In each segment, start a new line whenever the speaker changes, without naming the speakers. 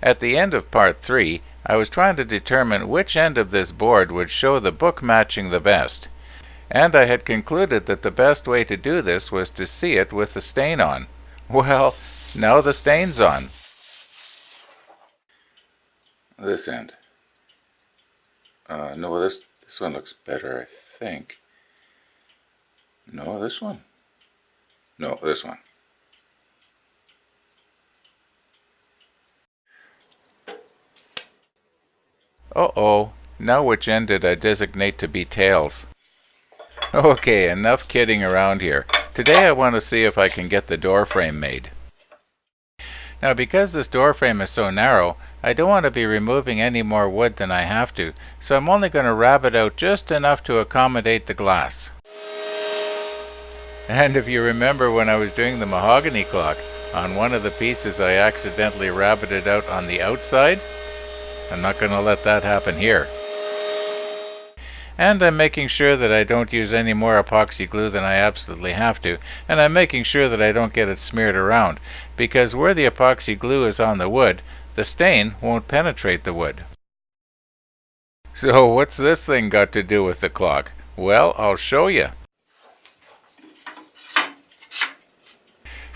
At the end of part 3, I was trying to determine which end of this board would show the book matching the best, and I had concluded that the best way to do this was to see it with the stain on. Well, now the stain's on. This end. No, this one looks better, I think. No, this one. No, this one. Uh-oh, now which end did I designate to be tails? Okay, enough kidding around here. Today I want to see if I can get the door frame made. Now because this door frame is so narrow, I don't want to be removing any more wood than I have to, so I'm only going to rabbet out just enough to accommodate the glass. And if you remember when I was doing the mahogany clock, on one of the pieces I accidentally rabbeted out on the outside. I'm not going to let that happen here. And I'm making sure that I don't use any more epoxy glue than I absolutely have to, and I'm making sure that I don't get it smeared around, because where the epoxy glue is on the wood, the stain won't penetrate the wood. So what's this thing got to do with the clock? Well, I'll show you.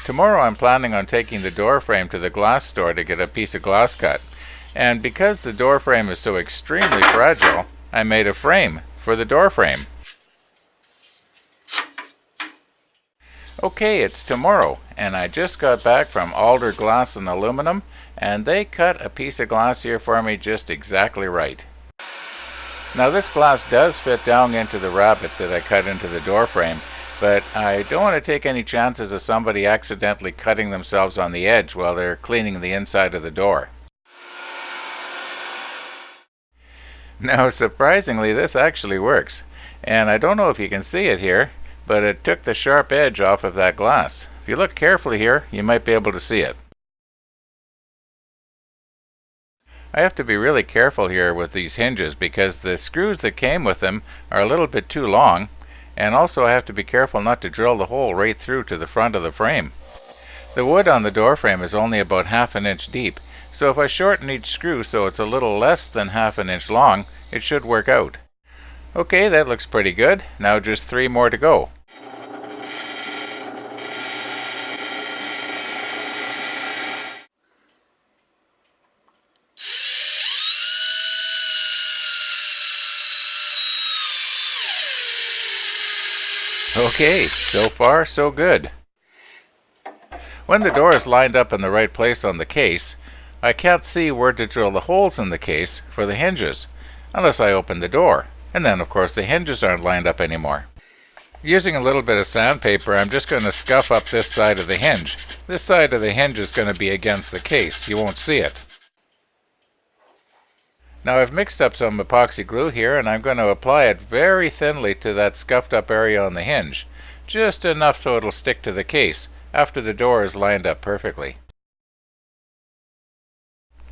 Tomorrow I'm planning on taking the door frame to the glass store to get a piece of glass cut. And because the door frame is so extremely fragile, I made a frame for the door frame. Okay, it's tomorrow, and I just got back from Alder Glass and Aluminum, and they cut a piece of glass here for me just exactly right. Now this glass does fit down into the rabbet that I cut into the door frame, but I don't want to take any chances of somebody accidentally cutting themselves on the edge while they're cleaning the inside of the door. Now surprisingly, this actually works, and I don't know if you can see it here, but it took the sharp edge off of that glass. If you look carefully here, you might be able to see it. I have to be really careful here with these hinges because the screws that came with them are a little bit too long, and also I have to be careful not to drill the hole right through to the front of the frame. The wood on the door frame is only about ½ an inch deep, so if I shorten each screw so it's a little less than ½ an inch long, it should work out. Okay, that looks pretty good. Now just 3 more to go. Okay, so far so good. When the door is lined up in the right place on the case, I can't see where to drill the holes in the case for the hinges, unless I open the door, and then of course the hinges aren't lined up anymore. Using a little bit of sandpaper, I'm just going to scuff up this side of the hinge. This side of the hinge is going to be against the case, you won't see it. Now I've mixed up some epoxy glue here, and I'm going to apply it very thinly to that scuffed up area on the hinge, just enough so it'll stick to the case after the door is lined up perfectly.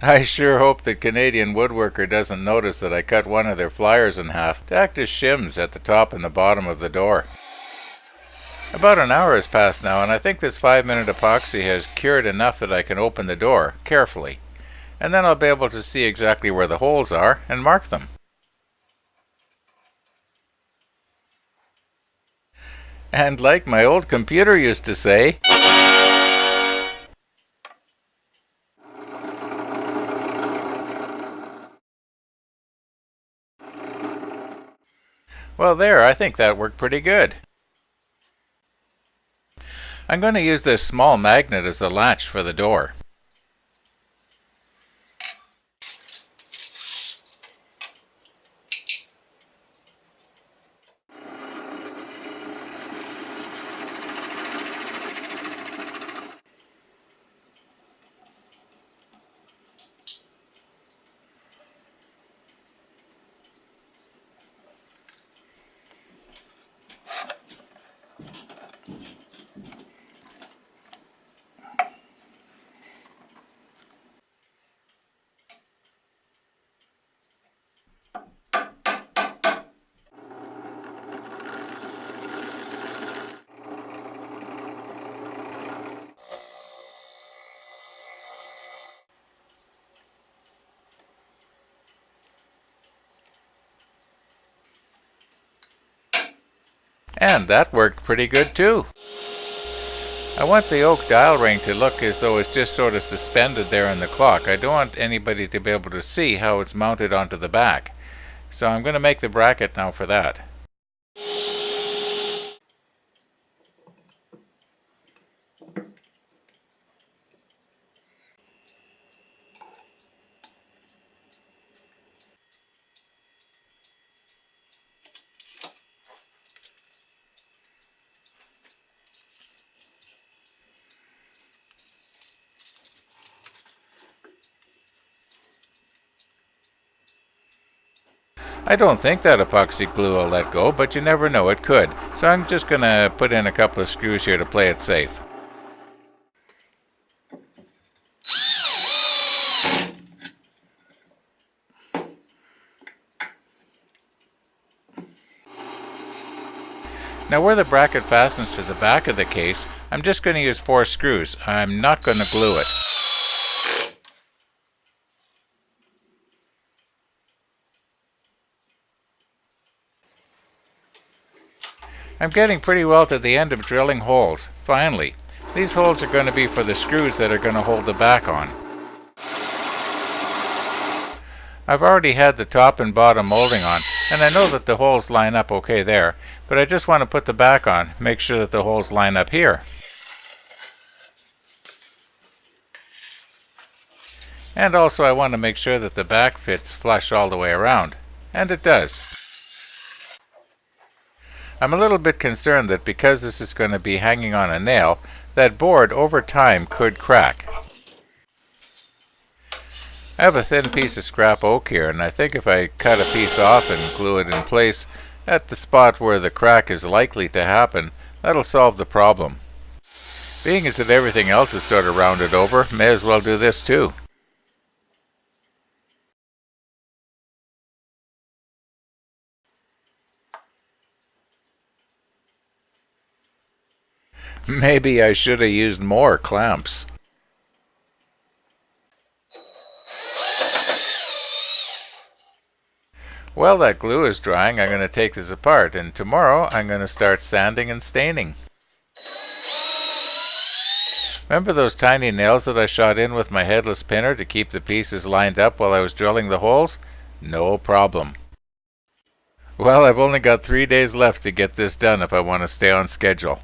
I sure hope that Canadian Woodworker doesn't notice that I cut one of their flyers in half to act as shims at the top and the bottom of the door. About an hour has passed now, and I think this 5-minute epoxy has cured enough that I can open the door carefully, and then I'll be able to see exactly where the holes are and mark them. And like my old computer used to say, well there, I think that worked pretty good. I'm going to use this small magnet as a latch for the door. And that worked pretty good too. I want the oak dial ring to look as though it's just sort of suspended there in the clock. I don't want anybody to be able to see how it's mounted onto the back. So I'm going to make the bracket now for that. I don't think that epoxy glue will let go, but you never know, it could. So I'm just going to put in a couple of screws here to play it safe. Now where the bracket fastens to the back of the case, I'm just going to use 4 screws. I'm not going to glue it. I'm getting pretty well to the end of drilling holes. Finally, these holes are going to be for the screws that are going to hold the back on. I've already had the top and bottom molding on, and I know that the holes line up okay there, but I just want to put the back on, make sure that the holes line up here. And also I want to make sure that the back fits flush all the way around, and it does. I'm a little bit concerned that because this is going to be hanging on a nail, that board over time could crack. I have a thin piece of scrap oak here, and I think if I cut a piece off and glue it in place at the spot where the crack is likely to happen, that'll solve the problem. Being as that everything else is sort of rounded over, may as well do this too. Maybe I should have used more clamps. Well, that glue is drying. I'm going to take this apart, and tomorrow I'm going to start sanding and staining. Remember those tiny nails that I shot in with my headless pinner to keep the pieces lined up while I was drilling the holes? No problem. Well, I've only got 3 days left to get this done if I want to stay on schedule.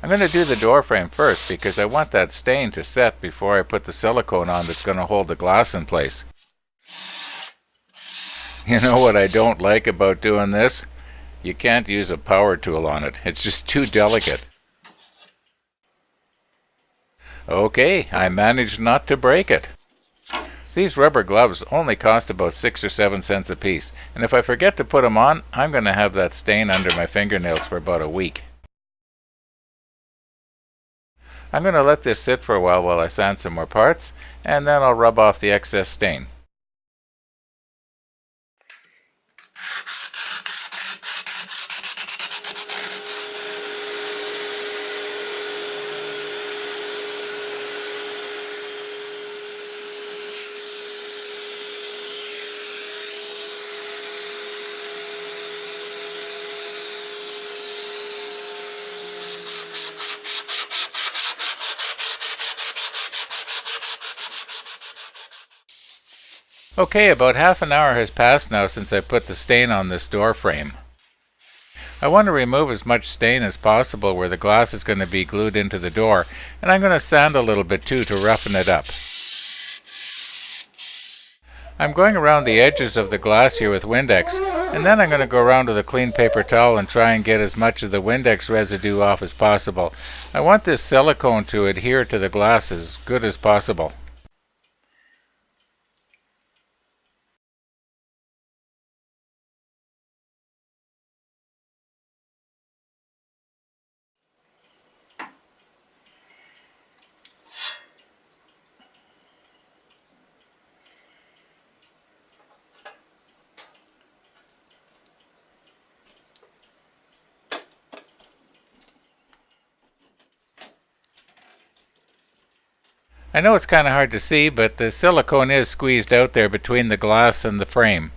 I'm going to do the door frame first because I want that stain to set before I put the silicone on that's going to hold the glass in place. You know what I don't like about doing this? You can't use a power tool on it. It's just too delicate. Okay, I managed not to break it. These rubber gloves only cost about 6 or 7 cents a piece, and if I forget to put them on, I'm going to have that stain under my fingernails for about a week. I'm going to let this sit for a while I sand some more parts, and then I'll rub off the excess stain. Okay, about half an hour has passed now since I put the stain on this door frame. I want to remove as much stain as possible where the glass is going to be glued into the door, and I'm going to sand a little bit too to roughen it up. I'm going around the edges of the glass here with Windex, and then I'm going to go around with a clean paper towel and try and get as much of the Windex residue off as possible. I want this silicone to adhere to the glass as good as possible. I know it's kind of hard to see, but the silicone is squeezed out there between the glass and the frame.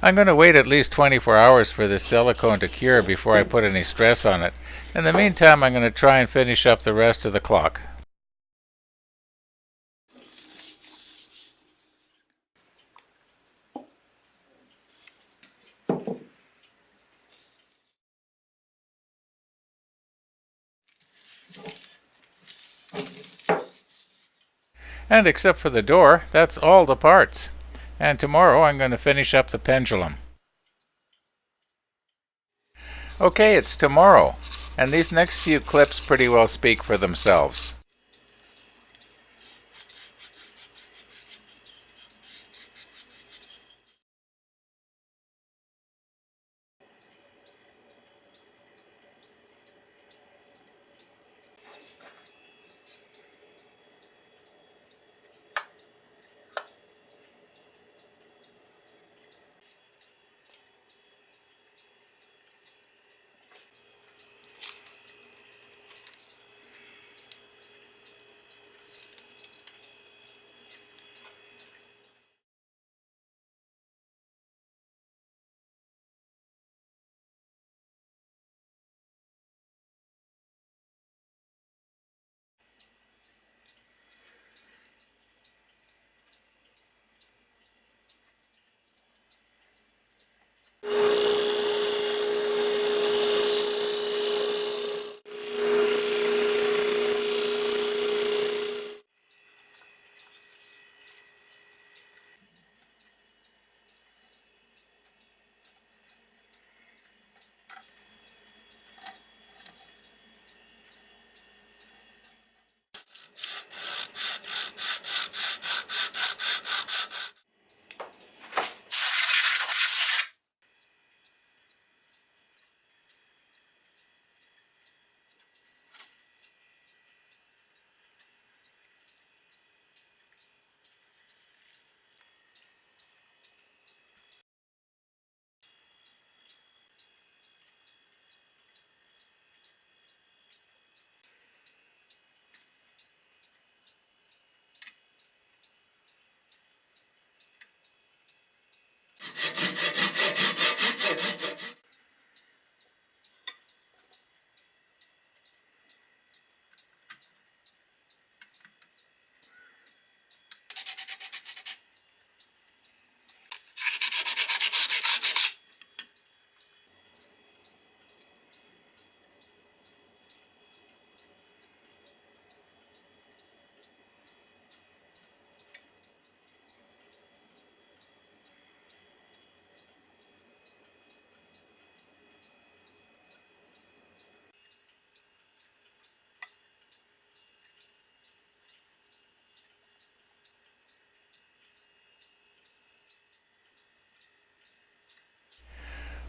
I'm going to wait at least 24 hours for this silicone to cure before I put any stress on it. In the meantime, I'm going to try and finish up the rest of the clock. And except for the door, that's all the parts. And tomorrow I'm going to finish up the pendulum. Okay, it's tomorrow, and these next few clips pretty well speak for themselves.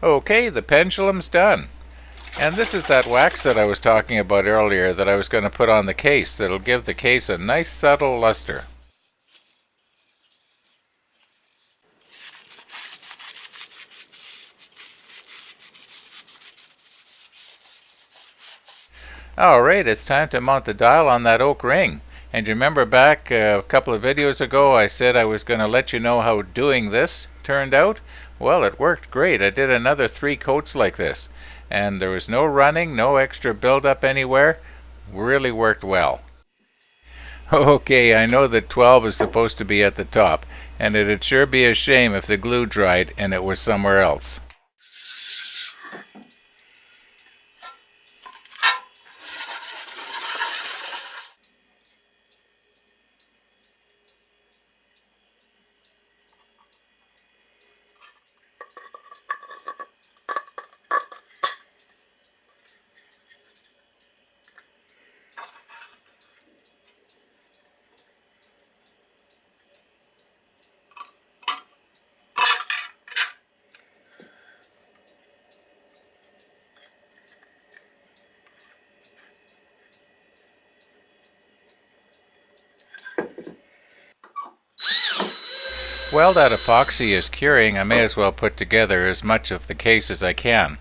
Okay, the pendulum's done. And this is that wax that I was talking about earlier that I was going to put on the case that'll give the case a nice subtle luster. Alright, it's time to mount the dial on that oak ring. And you remember back a couple of videos ago I said I was going to let you know how doing this turned out? Well, it worked great. I did another 3 coats like this. And there was no running, no extra buildup anywhere. Really worked well. Okay, I know that 12 is supposed to be at the top, and it'd sure be a shame if the glue dried and it was somewhere else. While that epoxy is curing, I may as well put together as much of the case as I can.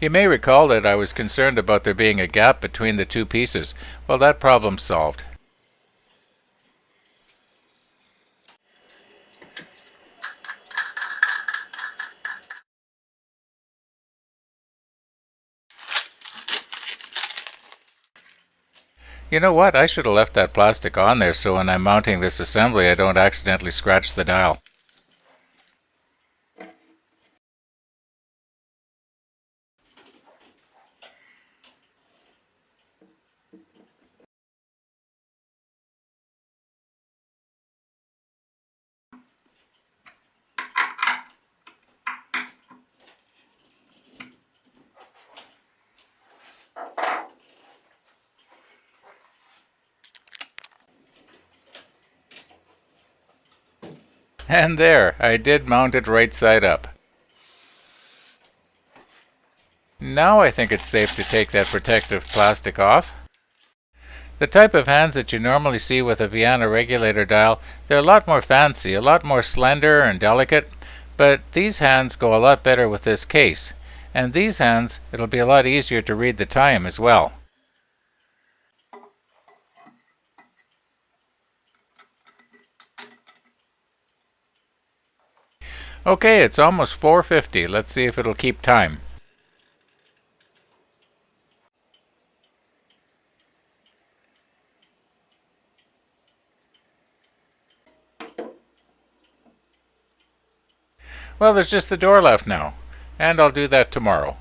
You may recall that I was concerned about there being a gap between the two pieces. Well, that problem's solved. You know what? I should have left that plastic on there so when I'm mounting this assembly I don't accidentally scratch the dial. And there, I did mount it right side up. Now I think it's safe to take that protective plastic off. The type of hands that you normally see with a Vienna regulator dial, they're a lot more fancy, a lot more slender and delicate, but these hands go a lot better with this case. And these hands, it'll be a lot easier to read the time as well. Okay, it's almost 4:50. Let's see if it'll keep time. Well, there's just the door left now, and I'll do that tomorrow.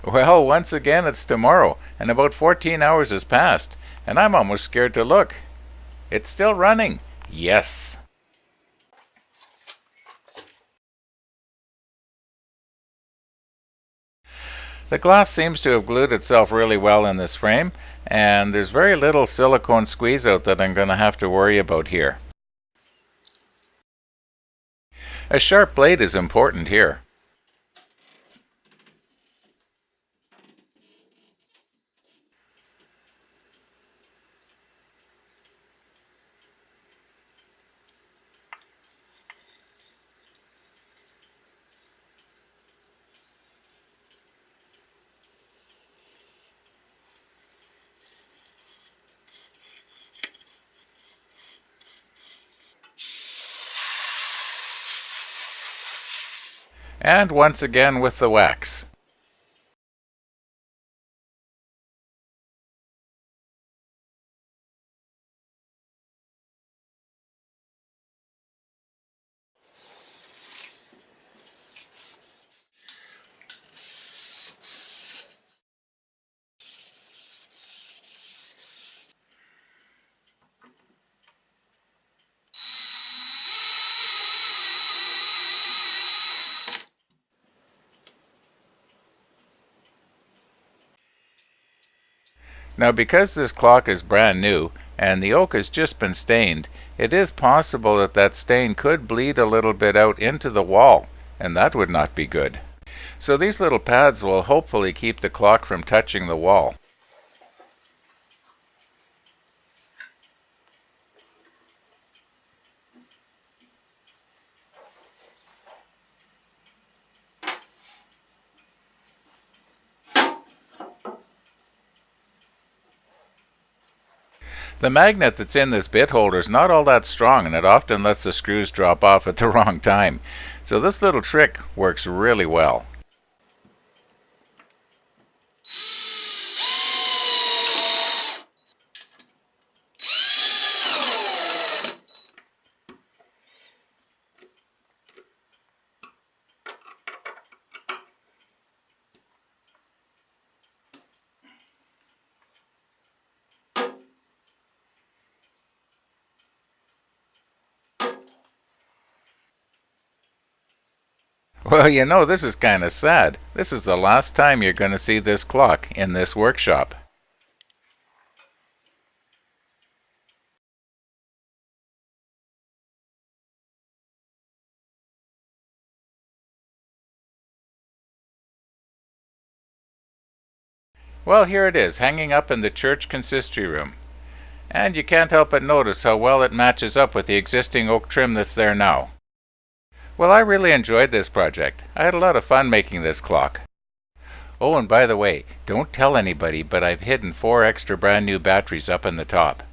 Well, once again it's tomorrow, and about 14 hours has passed, and I'm almost scared to look. It's still running. Yes. The glass seems to have glued itself really well in this frame, and there's very little silicone squeeze out that I'm going to have to worry about here. A sharp blade is important here. And once again with the wax. Now, because this clock is brand new and the oak has just been stained, it is possible that that stain could bleed a little bit out into the wall, and that would not be good. So these little pads will hopefully keep the clock from touching the wall. The magnet that's in this bit holder is not all that strong, and it often lets the screws drop off at the wrong time. So this little trick works really well. Well, you know, this is kind of sad. This is the last time you're going to see this clock in this workshop. Well, here it is, hanging up in the Church Consistory Room. And you can't help but notice how well it matches up with the existing oak trim that's there now. Well, I really enjoyed this project. I had a lot of fun making this clock. Oh, and by the way, don't tell anybody, but I've hidden 4 extra brand new batteries up in the top.